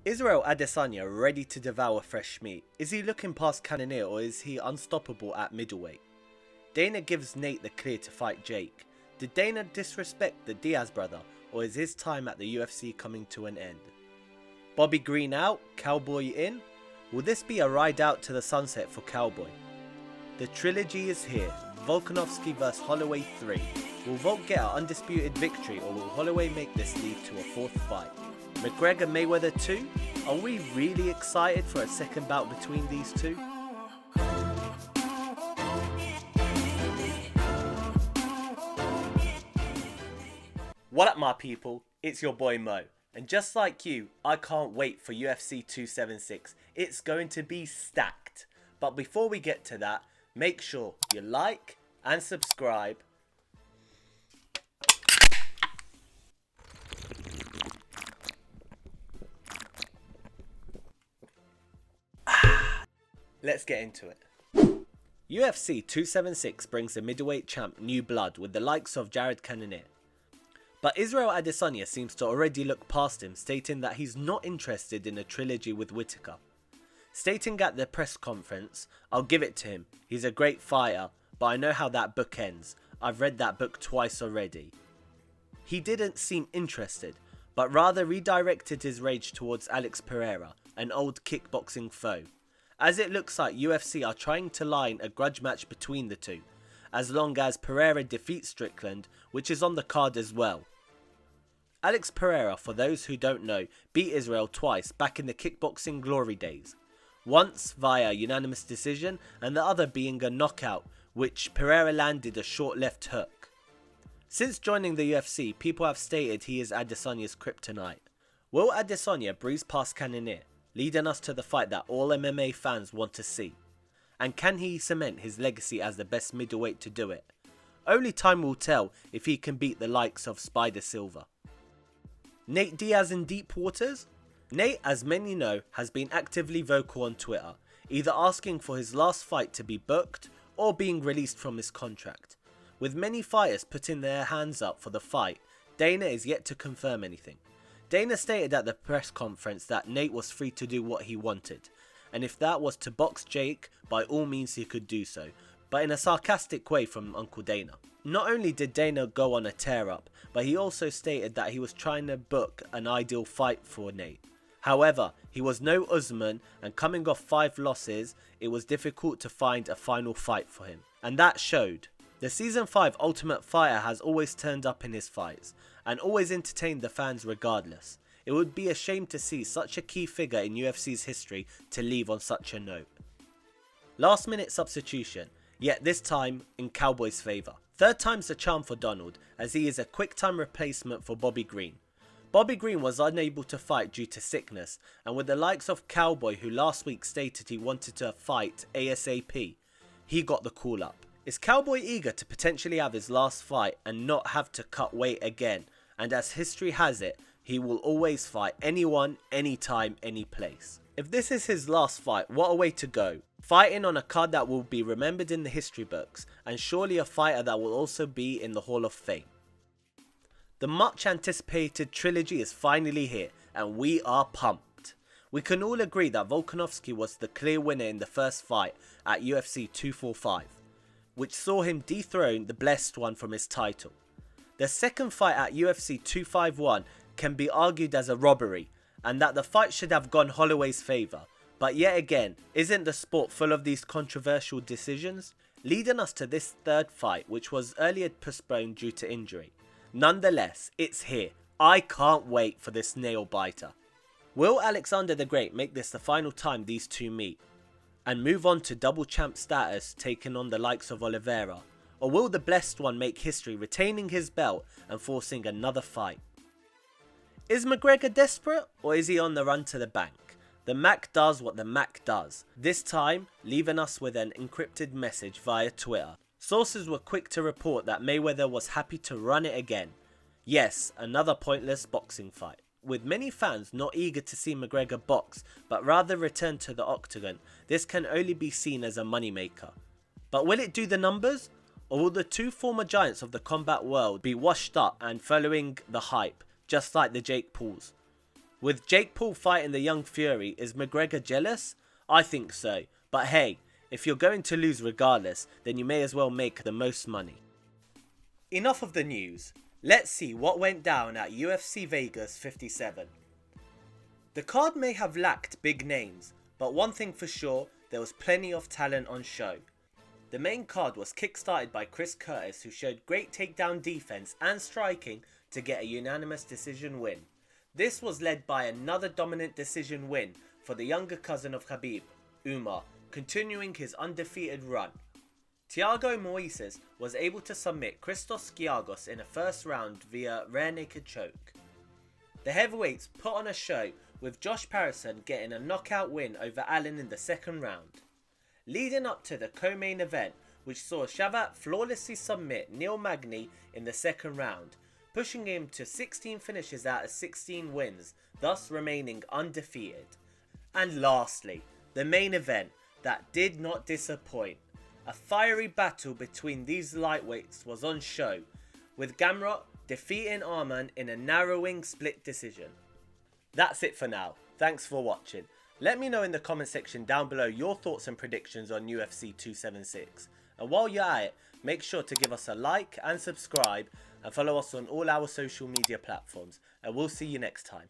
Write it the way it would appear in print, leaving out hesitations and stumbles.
Israel Adesanya ready to devour fresh meat. Is he looking past Cannonier or is he unstoppable at middleweight? Dana gives Nate the clear to fight Jake. Did Dana disrespect the Diaz brother or is his time at the UFC coming to an end? Bobby Green out, Cowboy in? Will this be a ride out to the sunset for Cowboy? The trilogy is here. Volkanovski vs Holloway III. Will Volk get an undisputed victory or will Holloway make this lead to a fourth fight? McGregor Mayweather 2? Are we really excited for a second bout between these two? What up my people, it's your boy Mo. And just like you, I can't wait for UFC 276. It's going to be stacked. But before we get to that, make sure you like and subscribe. Let's get into it. UFC 276 brings the middleweight champ new blood with the likes of Cannonier. But Israel Adesanya seems to already look past him, stating that he's not interested in a trilogy with Whittaker. Stating at the press conference, "I'll give it to him, he's a great fighter, but I know how that book ends. I've read that book twice already." He didn't seem interested, but rather redirected his rage towards Alex Pereira, an old kickboxing foe. As it looks like UFC are trying to line a grudge match between the two, as long as Pereira defeats Strickland, which is on the card as well. Alex Pereira, for those who don't know, beat Israel twice back in the kickboxing glory days. Once via unanimous decision and the other being a knockout, which Pereira landed a short left hook. Since joining the UFC, people have stated he is Adesanya's kryptonite. Will Adesanya breeze past Cannonier, leading us to the fight that all MMA fans want to see? And can he cement his legacy as the best middleweight to do it? Only time will tell if he can beat the likes of Spider Silva. Nate Diaz in deep waters? Nate, as many know, has been actively vocal on Twitter, either asking for his last fight to be booked or being released from his contract. With many fighters putting their hands up for the fight, Dana is yet to confirm anything. Dana stated at the press conference that Nate was free to do what he wanted, and if that was to box Jake, by all means he could do so, but in a sarcastic way from Uncle Dana. Not only did Dana go on a tear up, but he also stated that he was trying to book an ideal fight for Nate. However, he was no Usman, and coming off 5 losses, it was difficult to find a final fight for him, and that showed. The Season 5 Ultimate Fighter has always turned up in his fights, and always entertained the fans regardless. It would be a shame to see such a key figure in UFC's history to leave on such a note. Last minute substitution, yet this time in Cowboy's favour. Third time's the charm for Donald, as he is a quick time replacement for Bobby Green. Bobby Green was unable to fight due to sickness, and with the likes of Cowboy, who last week stated he wanted to fight ASAP, he got the call up. Is Cowboy eager to potentially have his last fight and not have to cut weight again? And as history has it, he will always fight anyone, anytime, any place. If this is his last fight, what a way to go. Fighting on a card that will be remembered in the history books, and surely a fighter that will also be in the Hall of Fame. The much anticipated trilogy is finally here, and we are pumped. We can all agree that Volkanovski was the clear winner in the first fight at UFC 245, which saw him dethrone the Blessed One from his title. The second fight at UFC 251 can be argued as a robbery, and that the fight should have gone Holloway's favour. But yet again, isn't the sport full of these controversial decisions? Leading us to this third fight, which was earlier postponed due to injury. Nonetheless, it's here. I can't wait for this nail biter. Will Alexander the Great make this the final time these two meet, and move on to double champ status, taking on the likes of Oliveira? Or will the Blessed One make history, retaining his belt and forcing another fight? Is McGregor desperate, or is he on the run to the bank? The Mac does what the Mac does, this time leaving us with an encrypted message via Twitter. Sources were quick to report that Mayweather was happy to run it again. Yes, another pointless boxing fight. With many fans not eager to see McGregor box, but rather return to the octagon, this can only be seen as a moneymaker. But will it do the numbers? Or will the two former giants of the combat world be washed up and following the hype, just like the Jake Pauls? With Jake Paul fighting the young Fury, is McGregor jealous? I think so, but hey, if you're going to lose regardless, then you may as well make the most money. Enough of the news. Let's see what went down at UFC Vegas 57. The card may have lacked big names, but one thing for sure, there was plenty of talent on show. The main card was kickstarted by Chris Curtis, who showed great takedown defense and striking to get a unanimous decision win. This was led by another dominant decision win for the younger cousin of Khabib, Umar, continuing his undefeated run. Thiago Moises was able to submit Christos Giagos in a first round via rear naked choke. The heavyweights put on a show, with Josh Parison getting a knockout win over Allen in the second round. Leading up to the co-main event, which saw Shavat flawlessly submit Neil Magny in the second round, pushing him to 16 finishes out of 16 wins, thus remaining undefeated. And lastly, the main event that did not disappoint. A fiery battle between these lightweights was on show, with Gamrot defeating Arman in a narrowing split decision. That's it for now. Thanks for watching. Let me know in the comment section down below your thoughts and predictions on UFC 276. And while you're at it, make sure to give us a like and subscribe and follow us on all our social media platforms. And we'll see you next time.